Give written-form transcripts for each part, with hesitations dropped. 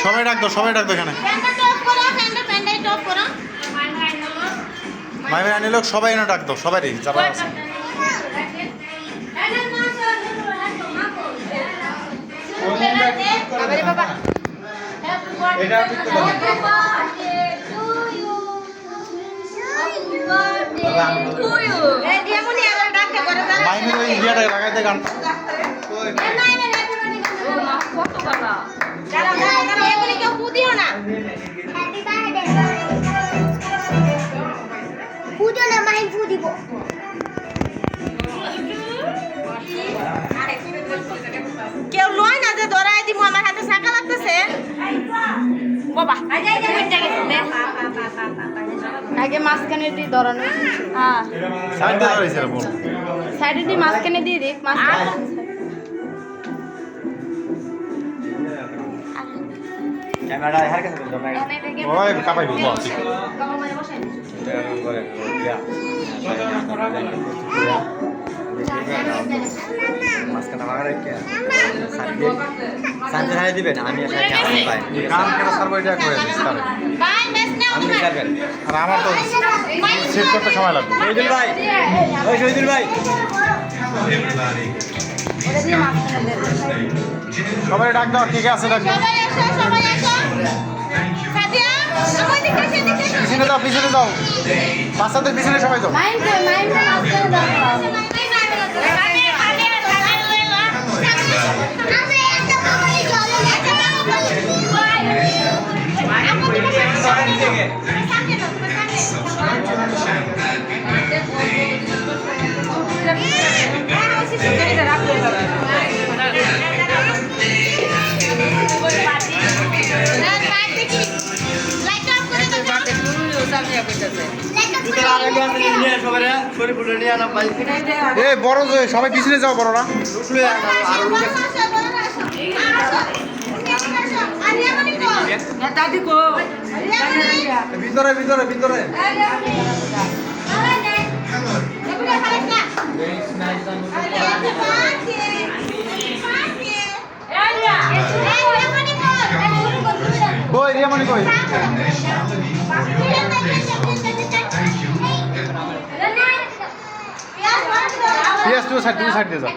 সবাই ডাক দাও এখানে। মাইমের আনি লোক সবাই এনে ডাক দাও, সবাই যারা আছে। মাইমের ওই ইয়েটা লাগাইতে গান কেউ লয় না যে ধরাই দিব, আমার হাতে শাঁকা লাগতেছে বাবা। আগে মাঝখানে দিয়ে ধরানো, হ্যাঁ সাইডে দিয়ে মাঝখানে দিয়ে দিক। ক্যামেরা এর কাছে বলতো না ওই কাপাইবো বস মাঝখানে বাগারে কে সানজে হাই দিবেন, আমি আসলে আমি পাই গান কেন সার্ভাইটা করে দিস তারে ভাই মেস নাও আমি করবেন। আর আমার তো সেট করতে সময় লাগবে। শহীদুল ভাই, ওই শহীদুল ভাই ওটা দিয়ে মাঝখানে দিয়ে সবাই ডাক দাও, ঠিক আছে ডাক দাও। সবাই আসো সাদিয়া আমার দিকে পিছনে যাও বাচ্চাদের পিছনে সবাই যাও। মাইন্ড মাঝখানে দাও। এ বড় যে সবাই পিছনে যাও, বড়রা ভিতরে ভিতরে ভিতরে কই রিয়ামণি কই? পিয়াস তুই সাইড দিয়ে যাও,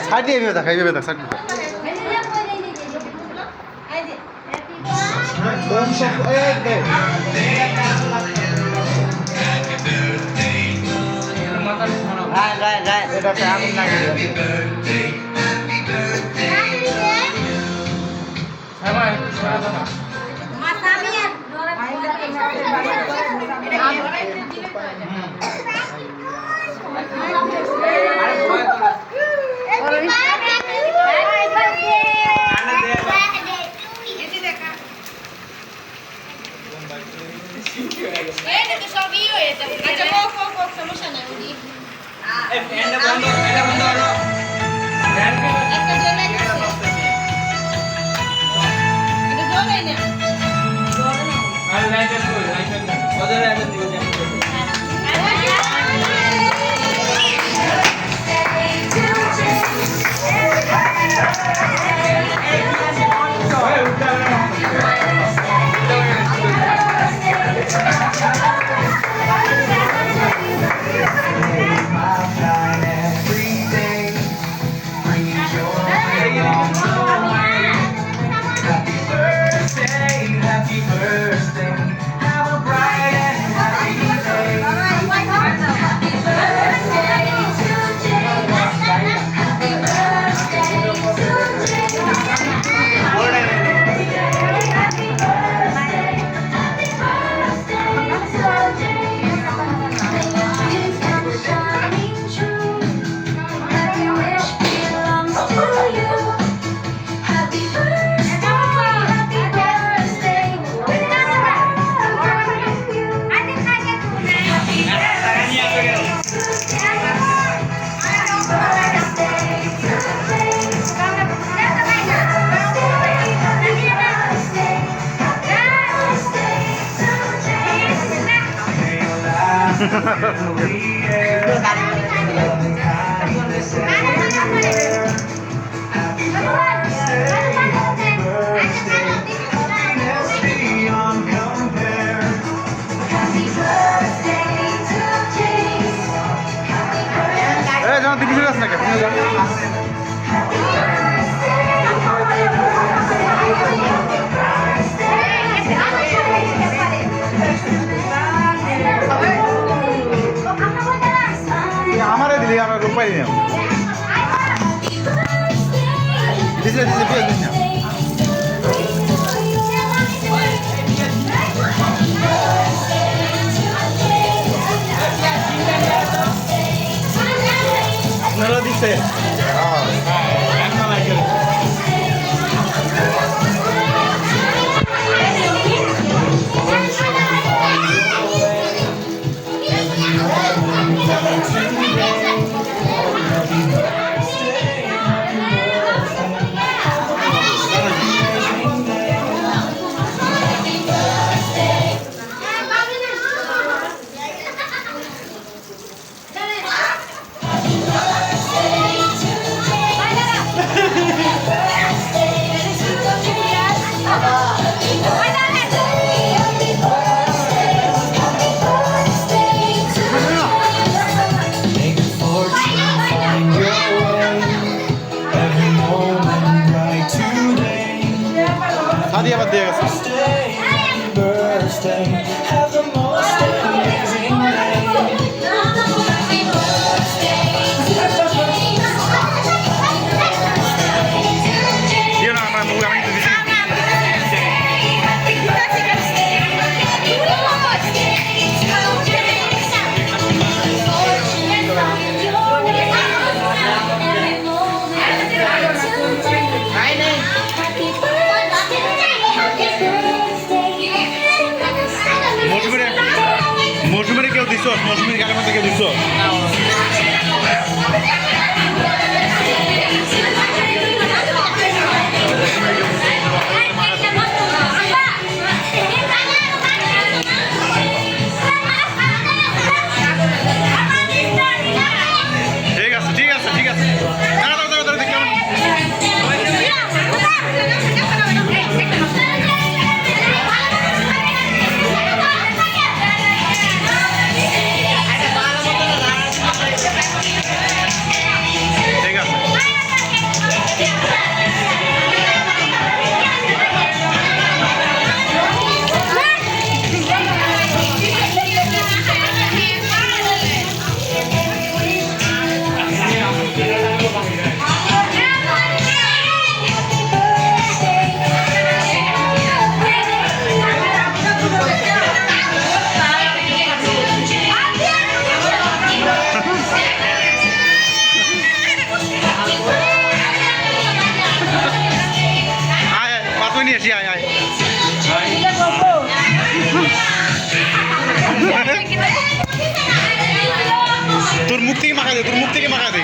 সাইড দিয়ে এভাবে দেখ, এইভাবে দেখ, সাইড দিয়ে দেখ। এটা আগুন লাগিয়ে আমারে দিলি আমার রূপাই নিলাম দিছে দিছে পেয়ে দিস না আপনারা দিচ্ছে সাদি আবার দিয়ে গেছে দিয়ে না আমার মুখ আমি দিছি মৌসুমের কেউ দিছ মৌসুমের গাড়ির মধ্যে কেউ দিছ ঠিক আছে ঠিক আছে ঠিক আছে দেখলাম ঠিক আছে নিয়ে আসি আয় আয় তোর মুখ থেকে মাখা দে তোর মুখ থেকে মাখা দে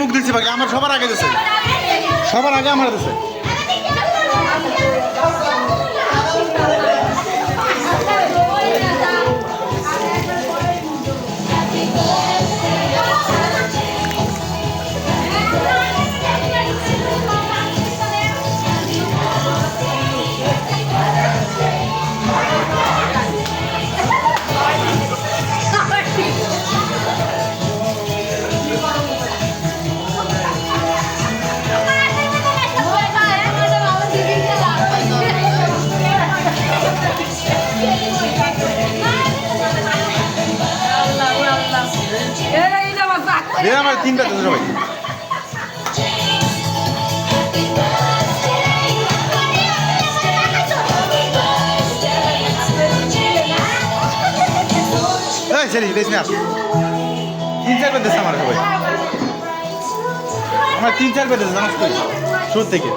মুখ দিচ্ছি বাকি আমার সবার আগে দিচ্ছে সবার আগে আমার দিচ্ছে আমার তিনটা সবাই চলি বেশ না তিন চার পেতেছে আমার সবাই আমার তিন চার পেতেছে জানাস তুই শুরু থেকে